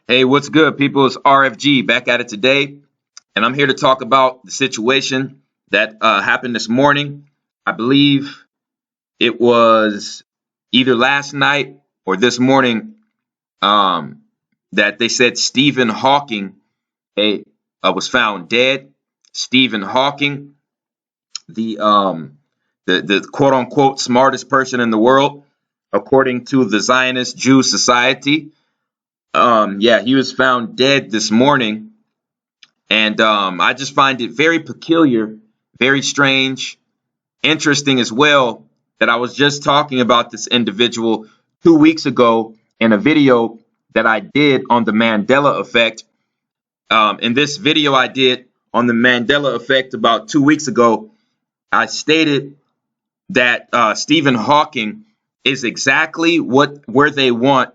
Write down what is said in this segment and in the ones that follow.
Hey, what's good, people? It's RFG back at it today, and I'm here to talk about the situation that happened this morning. I believe it was either last night or this morning that they said Stephen Hawking was found dead. Stephen Hawking, the quote unquote smartest person in the world, according to the Zionist Jew Society. Yeah, he was found dead this morning. And I just find it very peculiar, very strange, interesting as well that I was just talking about this individual 2 weeks ago in a video that I did on the Mandela effect. In this video I did on the Mandela effect about 2 weeks ago, I stated that Stephen Hawking is exactly where they want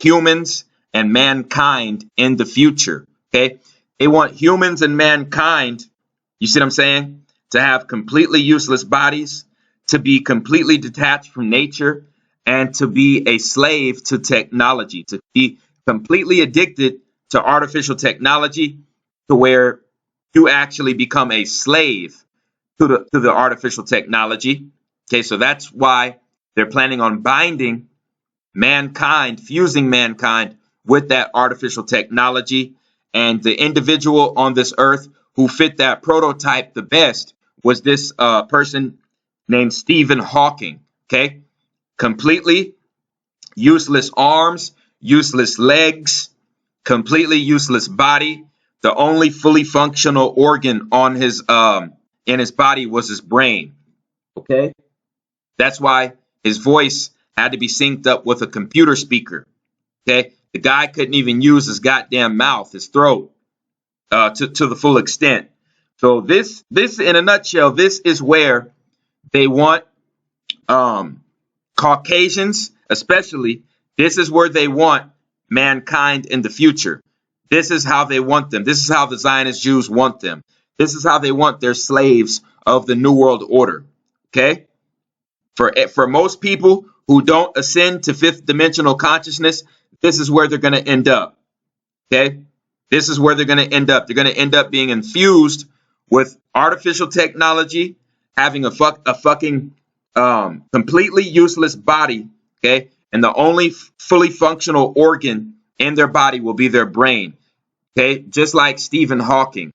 humans and mankind in the future. Okay, they want humans and mankind, you see what I'm saying, to have completely useless bodies, to be completely detached from nature, and to be a slave to technology, to be completely addicted to artificial technology, to where you actually become a slave to the artificial technology. Okay, so that's why they're planning on binding mankind, fusing mankind with that artificial technology. And the individual on this earth who fit that prototype the best was this person named Stephen Hawking. Okay, completely useless arms, useless legs, completely useless body. The only fully functional organ on his in his body was his brain. Okay, that's why his voice had to be synced up with a computer speaker. Okay, the guy couldn't even use his goddamn mouth, his throat, to the full extent. So this in a nutshell, this is where they want Caucasians, especially. This is where they want mankind in the future. This is how they want them. This is how the Zionist Jews want them. This is how they want their slaves of the New World Order. Okay? For most people who don't ascend to fifth dimensional consciousness, this is where they're going to end up. Okay? This is where they're going to end up. They're going to end up being infused with artificial technology, having a fucking completely useless body. Okay? And the only fully functional organ in their body will be their brain. Okay? Just like Stephen Hawking.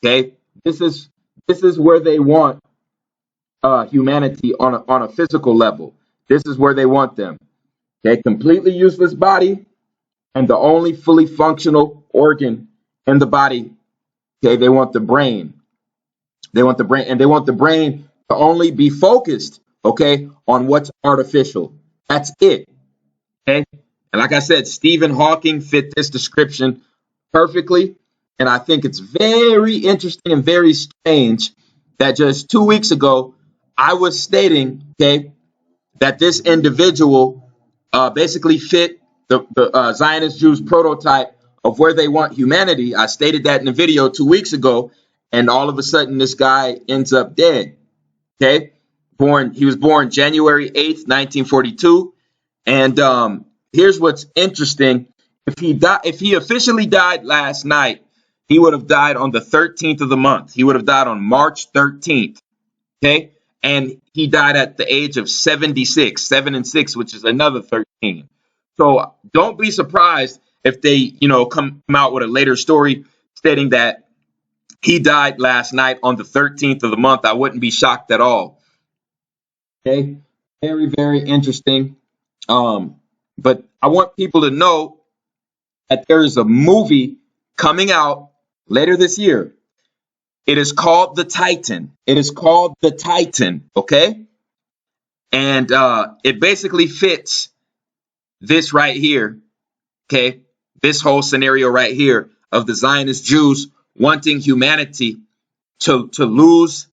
Okay? This is where they want humanity on a physical level. This is where they want them. Okay, completely useless body, and the only fully functional organ in the body. Okay, they want the brain. They want the brain, and they want the brain to only be focused, okay, on what's artificial. That's it. Okay, and like I said, Stephen Hawking fit this description perfectly, and I think it's very interesting and very strange that just 2 weeks ago I was stating, okay, that this individual basically fit the Zionist Jews prototype of where they want humanity. I stated that in a video 2 weeks ago, and all of a sudden this guy ends up dead. Okay, he was born January 8th, 1942, and here's what's interesting: if he officially died last night, he would have died on the 13th of the month. He would have died on March 13th. Okay. And he died at the age of 76, 7 and 6, which is another 13. So don't be surprised if they, come out with a later story stating that he died last night on the 13th of the month. I wouldn't be shocked at all. Okay. Very, very interesting. But I want people to know that there is a movie coming out later this year. It is called The Titan. It is called The Titan, okay? And it basically fits this right here, okay? This whole scenario right here of the Zionist Jews wanting humanity to lose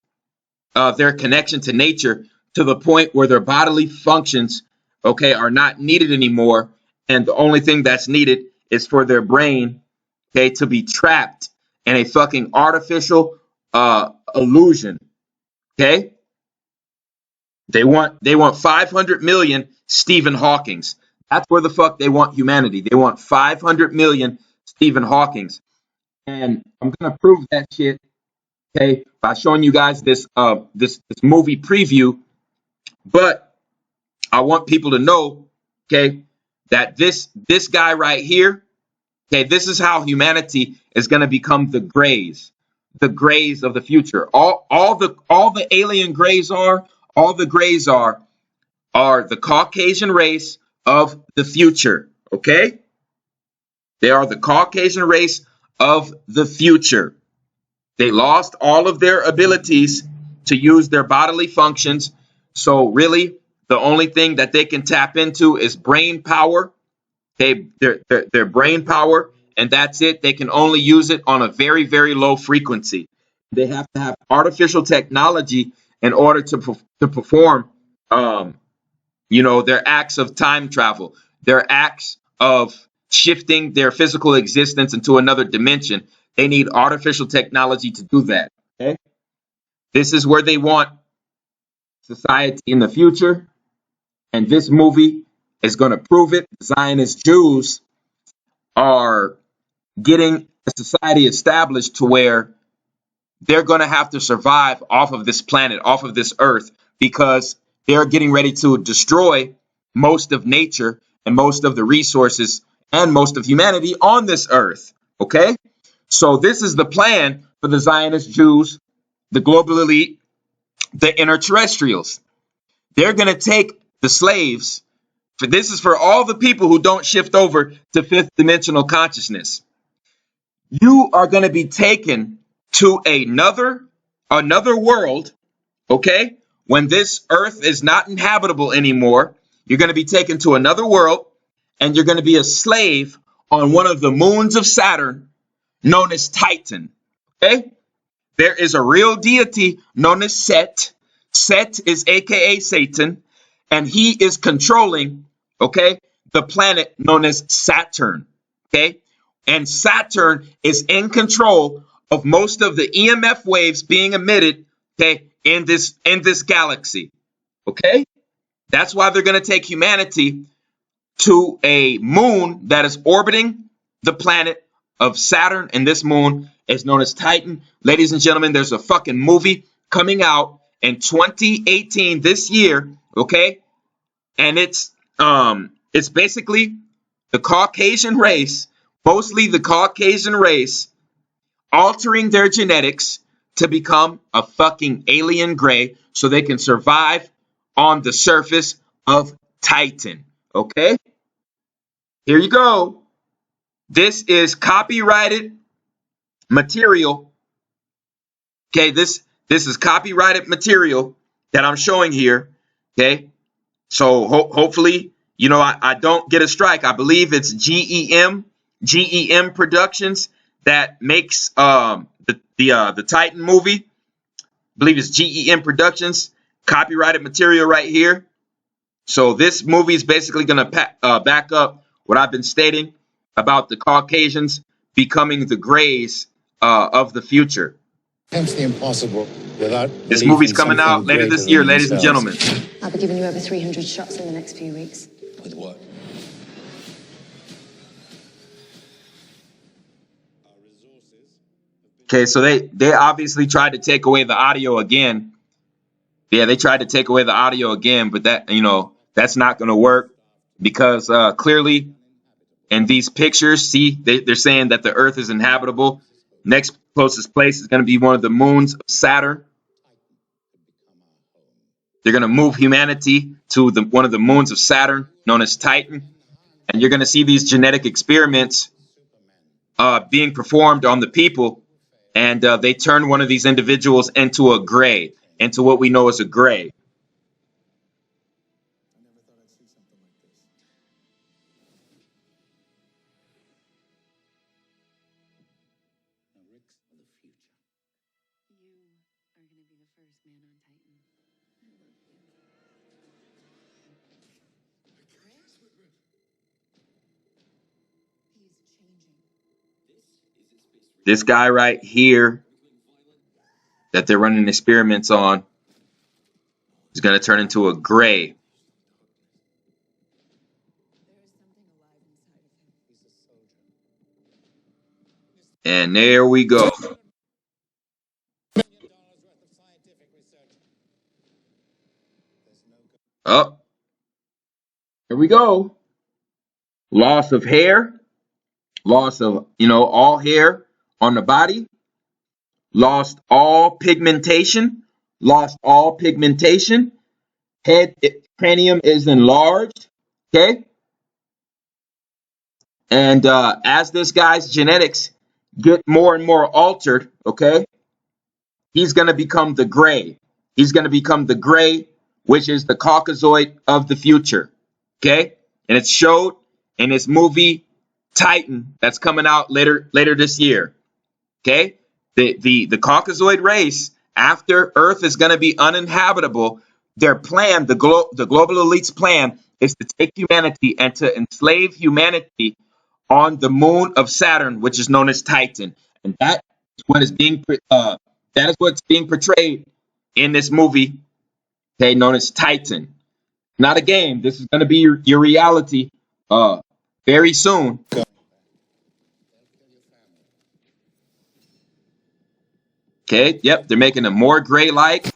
their connection to nature to the point where their bodily functions, okay, are not needed anymore. And the only thing that's needed is for their brain, okay, to be trapped in a fucking artificial illusion. Okay, they want 500 million Stephen Hawking's. That's where the fuck they want humanity. They want 500 million Stephen Hawking's. And I'm going to prove that shit, okay, by showing you guys this movie preview. But I want people to know, okay, that this guy right here, okay, this is how humanity is going to become the Greys of the future. All the alien Greys all the Greys are the Caucasian race of the future. Okay, they are the Caucasian race of the future. They lost all of their abilities to use their bodily functions. So really, the only thing that they can tap into is brain power. Their brain power, and that's it. They can only use it on a very, very low frequency. They have to have artificial technology in order to perform, their acts of time travel, their acts of shifting their physical existence into another dimension. They need artificial technology to do that. Okay, this is where they want society in the future, and this movie is going to prove it. Zionist Jews are getting a society established to where they're going to have to survive off of this planet, off of this earth, because they're getting ready to destroy most of nature and most of the resources and most of humanity on this earth. Okay? So this is the plan for the Zionist Jews, the global elite, the interterrestrials. They're going to take the slaves. This is for all the people who don't shift over to fifth dimensional consciousness. You are going to be taken to another world, okay? When this earth is not inhabitable anymore, you're going to be taken to another world, and you're going to be a slave on one of the moons of Saturn known as Titan, okay? There is a real deity known as Set. Set is aka Satan, and he is controlling, okay, the planet known as Saturn, okay? And Saturn is in control of most of the EMF waves being emitted, okay, in this galaxy, okay? That's why they're going to take humanity to a moon that is orbiting the planet of Saturn, and this moon is known as Titan. Ladies and gentlemen, there's a fucking movie coming out in 2018 this year, okay? And it's basically the Caucasian race, mostly the Caucasian race, altering their genetics to become a fucking alien gray so they can survive on the surface of Titan. Okay? Here you go. This is copyrighted material. Okay, this is copyrighted material that I'm showing here. Okay? So hopefully, I don't get a strike. I believe it's GEM Productions that makes the Titan movie. I believe it's GEM Productions, copyrighted material right here. So this movie is basically going to back up what I've been stating about the Caucasians becoming the Greys of the future. Attempts the impossible without this movie's coming out later this year, ladies and gentlemen. I'll be giving you over 300 shots in the next few weeks. With what? Okay, so they obviously tried to take away the audio again. Yeah, they tried to take away the audio again, but that's not going to work because clearly in these pictures, see, they're saying that the Earth is inhabitable. Next closest place is going to be one of the moons of Saturn. They're going to move humanity to one of the moons of Saturn, known as Titan. And you're going to see these genetic experiments being performed on the people. And they turn one of these individuals into a gray, into what we know as a gray. This guy right here that they're running experiments on is going to turn into a gray. And there we go. Up. Here we go. Loss of hair, loss of, all hair on the body, lost all pigmentation, head cranium is enlarged, okay? And as this guy's genetics get more and more altered, okay, he's going to become the gray. He's going to become the gray, which is the Caucasoid of the future, okay? And it's showed in this movie Titan that's coming out later this year, okay? The Caucasoid race, after Earth is going to be uninhabitable, their plan, the global elite's plan, is to take humanity and to enslave humanity on the moon of Saturn, which is known as Titan, and that is what's being portrayed in this movie, okay, known as Titan. Not a game. This is going to be your reality very soon. Okay, yep, they're making him more gray-like,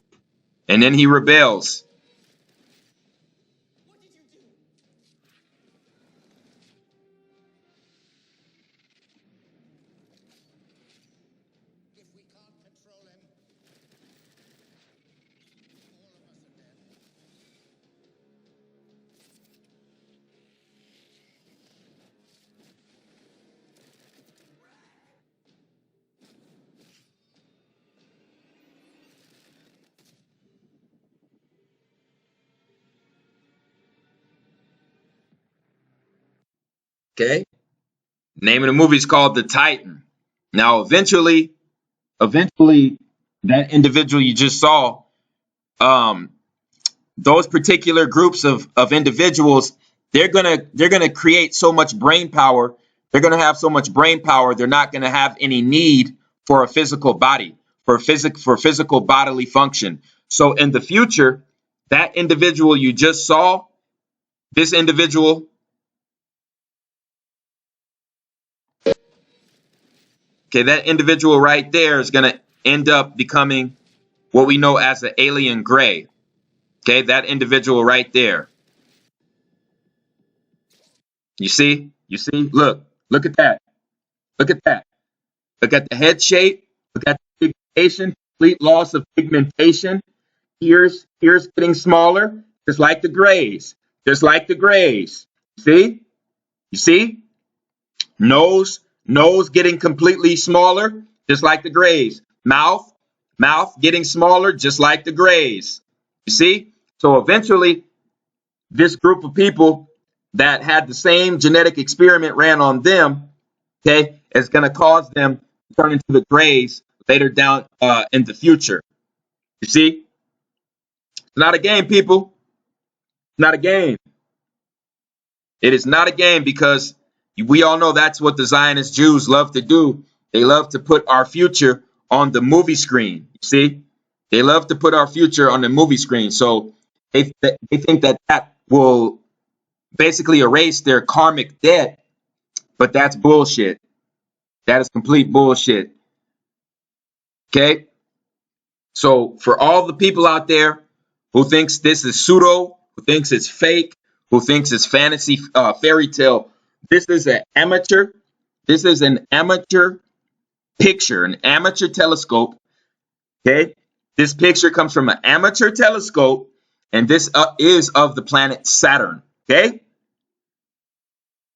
and then he rebels. Okay, name of the movie is called The Titan. Now, eventually, that individual you just saw, those particular groups of individuals, they're gonna create so much brain power. They're gonna have so much brain power. They're not gonna have any need for a physical body, for physical bodily function. So in the future, that individual you just saw, this individual, okay, that individual right there is gonna end up becoming what we know as an alien gray. Okay, that individual right there. You see? Look at that. Look at that. Look at the head shape. Look at the pigmentation, complete loss of pigmentation. Ears getting smaller, just like the grays. Just like the grays. See? You see? Nose getting completely smaller, just like the grays. Mouth getting smaller, just like the grays. You see? So eventually, this group of people that had the same genetic experiment ran on them, okay, is going to cause them to turn into the grays later down in the future. You see? It's not a game, people. It's not a game. It is not a game because we all know that's what the Zionist Jews love to do. They love to put our future on the movie screen. You see? They love to put our future on the movie screen. So they think that will basically erase their karmic debt, but that's bullshit. That is complete bullshit. Okay? So for all the people out there who thinks this is pseudo, who thinks it's fake, who thinks it's fantasy fairy tale, this is an amateur. This is an amateur picture, an amateur telescope. Okay? This picture comes from an amateur telescope, and this is of the planet Saturn. Okay?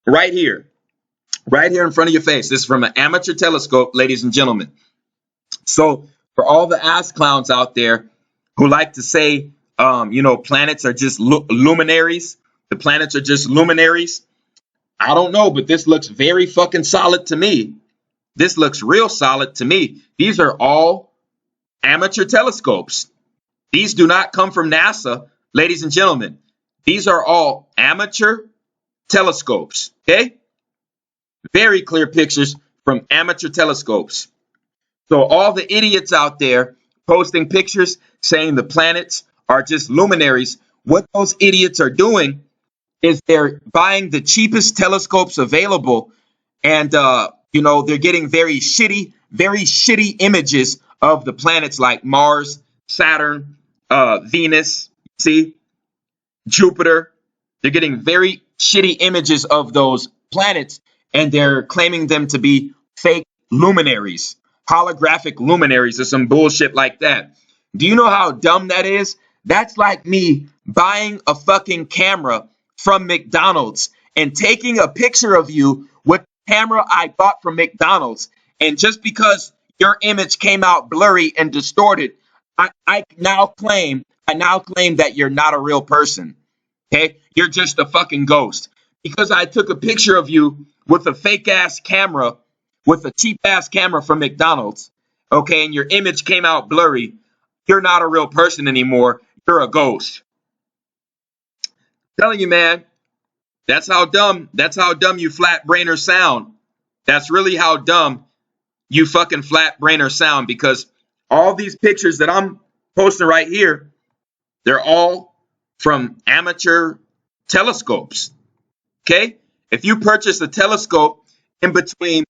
Right here in front of your face. This is from an amateur telescope, ladies and gentlemen. So for all the ass clowns out there who like to say, planets are just luminaries, the planets are just luminaries, I don't know, but this looks very fucking solid to me. This looks real solid to me. These are all amateur telescopes. These do not come from NASA, ladies and gentlemen. These are all amateur telescopes, okay? Very clear pictures from amateur telescopes. So all the idiots out there posting pictures saying the planets are just luminaries, what those idiots are doing is they're buying the cheapest telescopes available and They're getting very shitty images of the planets like Mars, Saturn, Venus, see, Jupiter. They're getting very shitty images of those planets, and they're claiming them to be fake luminaries, holographic luminaries, or some bullshit like that. Do you know how dumb that is? That's like me buying a fucking camera from McDonald's and taking a picture of you with the camera I bought from McDonald's. And just because your image came out blurry and distorted, I now claim that you're not a real person. Okay? You're just a fucking ghost. Because I took a picture of you with a fake ass camera, with a cheap ass camera from McDonald's, okay, and your image came out blurry, you're not a real person anymore. You're a ghost. I'm telling you, man, that's how dumb you flat brainers sound. That's really how dumb you fucking flat brainers sound, because all these pictures that I'm posting right here, they're all from amateur telescopes. Okay? If you purchase a telescope in between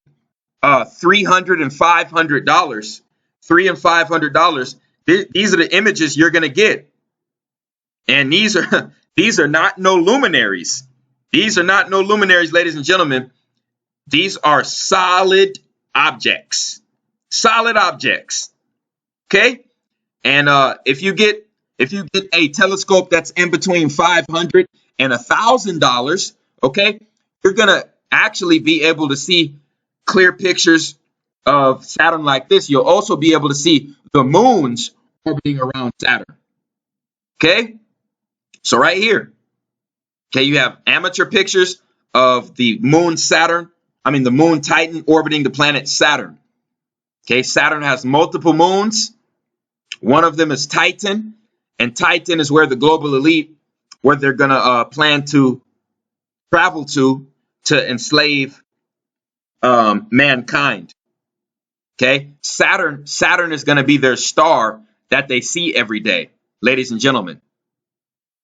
$300 and $500, $300 and $500, these are the images you're gonna get. And these are not no luminaries. These are not no luminaries, ladies and gentlemen. These are solid objects. Solid objects. Okay? And if you get a telescope that's in between $500 and $1,000, okay, you're gonna actually be able to see clear pictures of Saturn like this. You'll also be able to see the moons orbiting around Saturn. Okay, so right here, okay, you have amateur pictures of the moon the moon Titan orbiting the planet Saturn. Okay, Saturn has multiple moons. One of them is Titan, and Titan is where the global elite, where they're gonna plan to travel to enslave mankind. Okay, Saturn is gonna be their star that they see every day, ladies and gentlemen.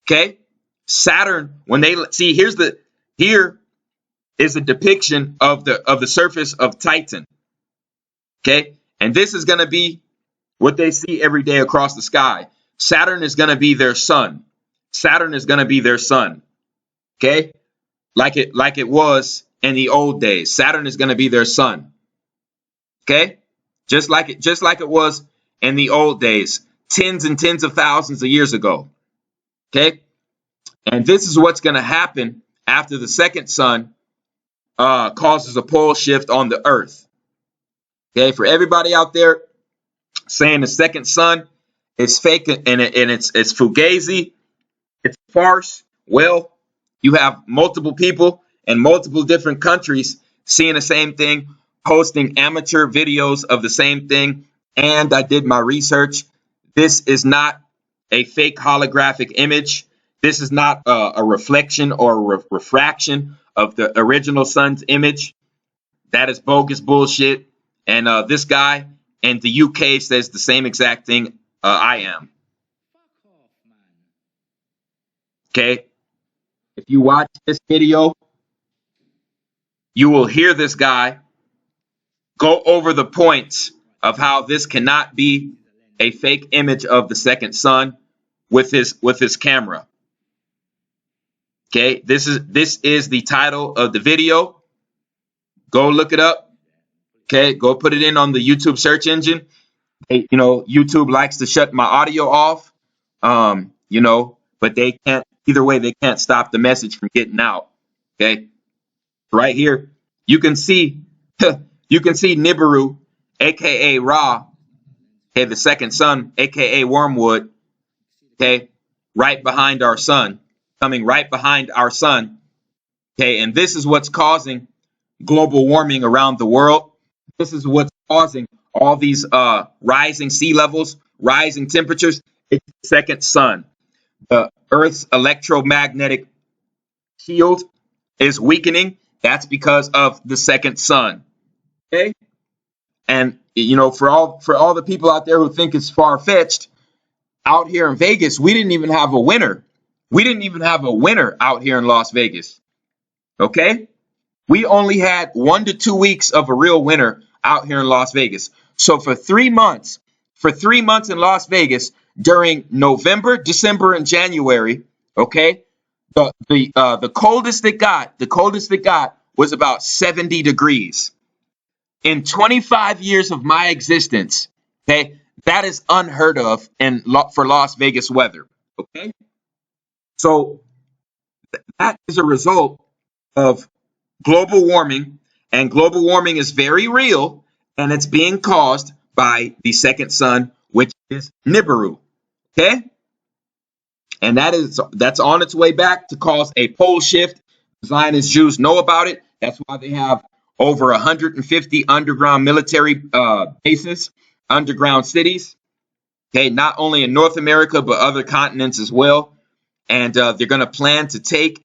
Okay, Saturn, when they see, here is a depiction of the surface of Titan. Okay, and this is gonna be what they see every day across the sky. Saturn is gonna be their sun. Saturn is gonna be their sun. Okay, like it was in the old days. Saturn is gonna be their sun. Okay, just like it was in the old days, tens and tens of thousands of years ago. Okay, and this is what's gonna happen after the second sun causes a pole shift on the Earth. Okay, for everybody out there saying the second sun is fake and it's fugazi, it's a farce. Well, you have multiple people in multiple different countries seeing the same thing, posting amateur videos of the same thing. And I did my research. This is not a fake holographic image. This is not a reflection or a refraction of the original sun's image. That is bogus bullshit. And this guy in the UK says the same exact thing I am. Okay? If you watch this video, you will hear this guy go over the points of how this cannot be a fake image of the second sun with his camera. Okay, this is the title of the video. Go look it up. Okay, go put it in on the YouTube search engine. Hey, YouTube likes to shut my audio off. But they can't. Either way, they can't stop the message from getting out. Okay, right here, you can see Nibiru, aka Ra, okay, the second sun, aka Wormwood, okay, right behind our sun, coming right behind our sun. Okay, and this is what's causing global warming around the world. This is what's causing all these rising sea levels, rising temperatures. It's the second sun. The Earth's electromagnetic field is weakening. That's because of the second sun. Okay? And for all the people out there who think it's far-fetched, out here in Vegas, we didn't even have a winter. We didn't even have a winter out here in Las Vegas. Okay? We only had 1 to 2 weeks of a real winter out here in Las Vegas. So for 3 months, in Las Vegas during November, December, and January, okay, the coldest it got was about 70 degrees. In 25 years of my existence, okay, that is unheard of for Las Vegas weather. Okay, so that is a result of global warming, and global warming is very real, and it's being caused by the second sun, which is Nibiru. Okay, and that's on its way back to cause a pole shift. Zionist Jews know about it. That's why they have over 150 underground military bases, underground cities. Okay, not only in North America but other continents as well. And they're going to plan to take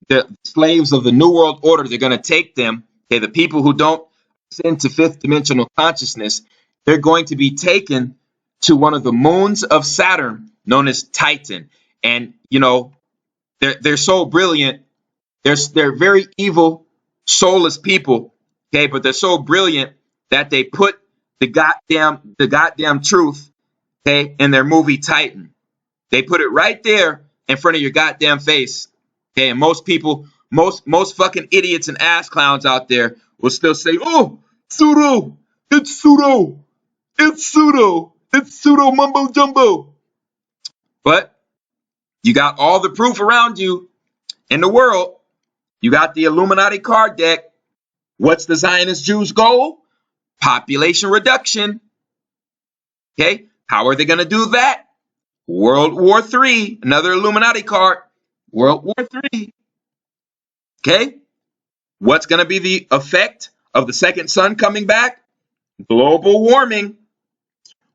the slaves of the New World Order. They're going to take them. Okay, the people who don't ascend to fifth dimensional consciousness. They're going to be taken to one of the moons of Saturn, known as Titan. And you know, they're so brilliant. They're very evil, soulless people. Okay, but they're so brilliant that they put the goddamn truth, okay, in their movie Titan. They put it right there in front of your goddamn face. Okay, and most people, most fucking idiots and ass clowns out there will still say, "Oh, pseudo, it's pseudo, it's pseudo, it's pseudo mumbo jumbo." But you got all the proof around you in the world. You got the Illuminati card deck. What's the Zionist Jews' goal? Population reduction. Okay, how are they going to do that? World War III, another Illuminati card. World War III. Okay, what's going to be the effect of the second sun coming back? Global warming,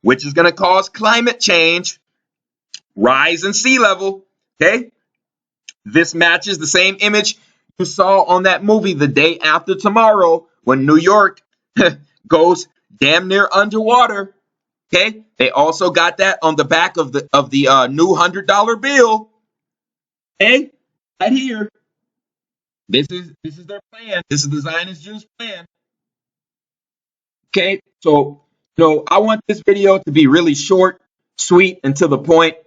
which is going to cause climate change, rise in sea level. Okay, this matches the same image you saw on that movie The Day After Tomorrow when New York goes damn near underwater. Okay, they also got that on the back of the new $100 bill. Okay, right here. This is their plan. This is the Zionist Jews' plan. Okay, so I want this video to be really short, sweet, and to the point.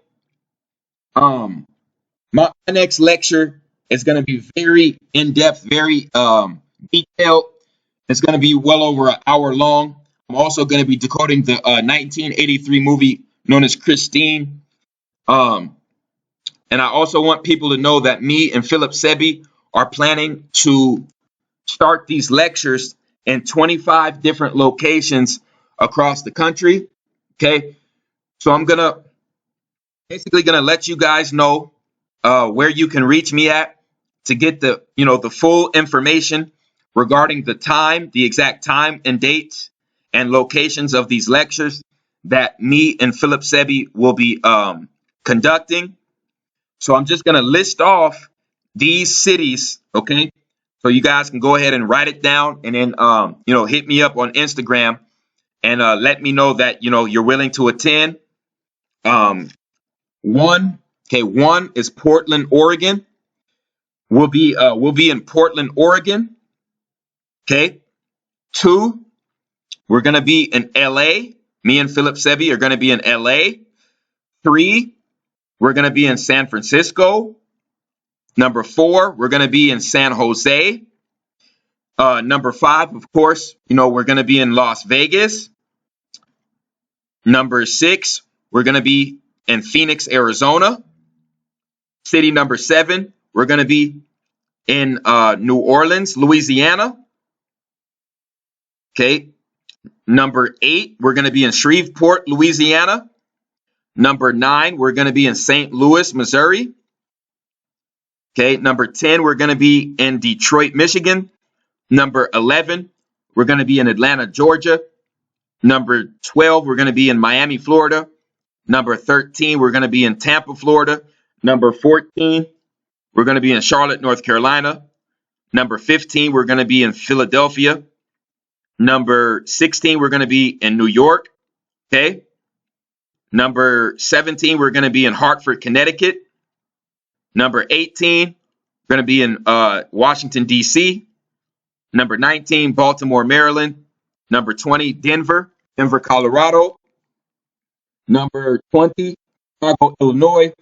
My next lecture is going to be very in depth, very detailed. It's going to be well over an hour long. I'm also going to be decoding the 1983 movie known as Christine. And I also want people to know that me and Philip Sebi are planning to start these lectures in 25 different locations across the country. Okay, so I'm basically gonna let you guys know where you can reach me at to get the full information regarding the exact time and dates and locations of these lectures that me and Philip Sebi will be conducting. So I'm just gonna list off these cities, okay? So you guys can go ahead and write it down, and then hit me up on Instagram and let me know that you're willing to attend. One is Portland, Oregon. We'll be in Portland, Oregon. Okay. 2, we're gonna be in LA. Me and Philip Sebi are gonna be in LA. 3, we're gonna be in San Francisco. Number 4, we're gonna be in San Jose. Number 5, of course, we're gonna be in Las Vegas. Number 6, we're gonna be in Phoenix, Arizona. City number 7, we're gonna be in New Orleans, Louisiana. Okay. Number 8, we're gonna be in Shreveport, Louisiana. Number 9, we're gonna be in St. Louis, Missouri. Okay, number 10, we're going to be in Detroit, Michigan. Number 11, we're going to be in Atlanta, Georgia. Number 12, we're going to be in Miami, Florida. Number 13, we're going to be in Tampa, Florida. Number 14, we're going to be in Charlotte, North Carolina. Number 15, we're going to be in Philadelphia. Number 16, we're going to be in New York. Okay. Number 17, we're going to be in Hartford, Connecticut. Number 18, we're going to be in Washington, D.C. Number 19, Baltimore, Maryland. Number 20, Denver, Colorado. Number 20, Chicago, Illinois.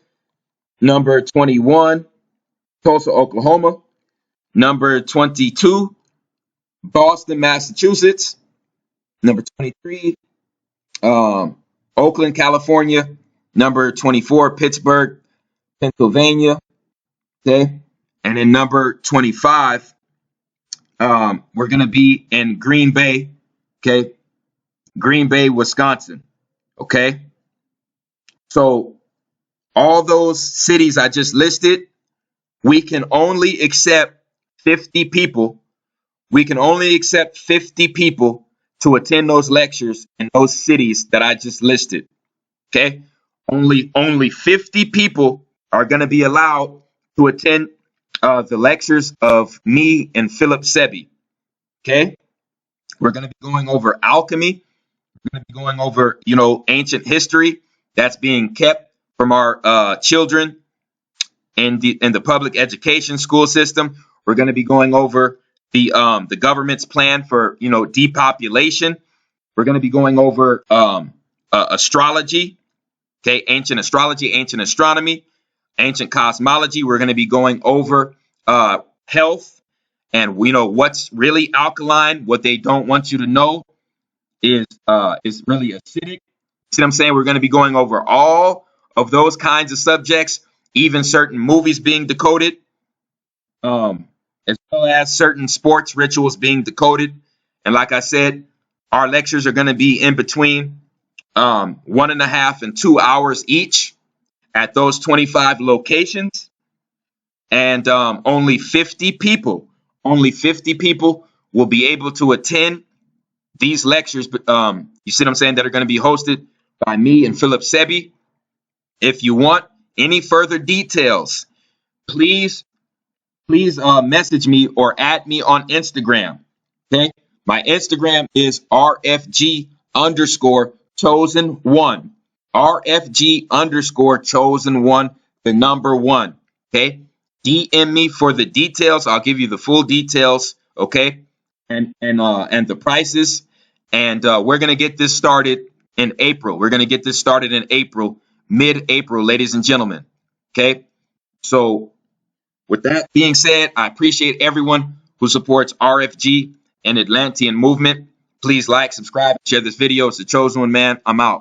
Number 21, Tulsa, Oklahoma. Number 22, Boston, Massachusetts. Number 23, Oakland, California. Number 24, Pittsburgh, Pennsylvania. Okay. And then number 25, we're going to be in Green Bay. Okay. Green Bay, Wisconsin. Okay. So all those cities I just listed, we can only accept 50 people. We can only accept 50 people to attend those lectures in those cities that I just listed. Okay. Only 50 people are going to be allowed to attend the lectures of me and Philip Sebi. Okay. We're going to be going over alchemy. We're going to be going over, ancient history that's being kept from our children in the public education school system. We're going to be going over the government's plan for, depopulation. We're going to be going over astrology. Okay, ancient astrology, ancient astronomy, ancient cosmology. We're going to be going over health and what's really alkaline. What they don't want you to know is really acidic. See what I'm saying? We're going to be going over all of those kinds of subjects, even certain movies being decoded, as well as certain sports rituals being decoded. And like I said, our lectures are going to be in between 1.5 and 2 hours each at those 25 locations. And only 50 people will be able to attend these lectures. But you see what I'm saying? That are going to be hosted by me and Philip Sebi. If you want any further details, please message me or add me on Instagram. Okay. My Instagram is RFG_chosen1. RFG_chosen1, the number 1. Okay. DM me for the details. I'll give you the full details. Okay. And the prices. And we're going to get this started in April. We're going to get this started in April, mid-April, ladies and gentlemen. Okay. So with that being said, I appreciate everyone who supports RFG and Atlantean movement. Please like, subscribe, share this video. It's the Chosen One, man. I'm out.